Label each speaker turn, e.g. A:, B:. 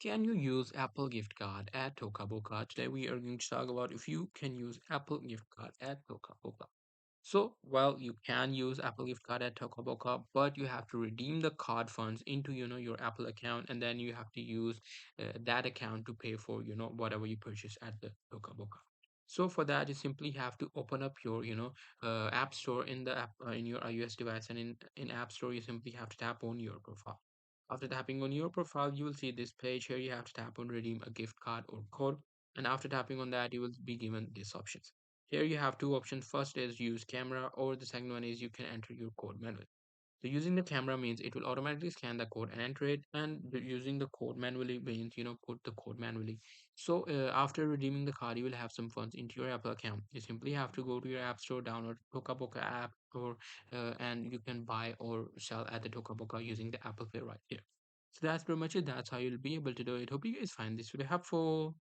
A: Can you use Apple gift card at Toca Boca? Today we are going to talk about if you can use Apple gift card at Toca Boca. So, well, you can use Apple gift card at Toca Boca, but you have to redeem the card funds into, your Apple account, and then you have to use that account to pay for, whatever you purchase at the Toca Boca. So for that, you simply have to open up your, App Store in the app in your iOS device, and in App Store, you simply have to tap on your profile. After tapping on your profile, you will see this page here. You have to tap on redeem a gift card or code. And after tapping on that, you will be given these options. Here you have two options. First is use camera, or the second one is you can enter your code manually. So using the camera means it will automatically scan the code and enter it, and using the code manually means put the code manually. So after redeeming the card, you will have some funds into your Apple account. You simply have to go to your App Store, download Toca Boca app, or and you can buy or sell at the Toca Boca using the Apple Pay right here. So that's pretty much it. That's how you'll be able to do it. Hope you guys find this video helpful.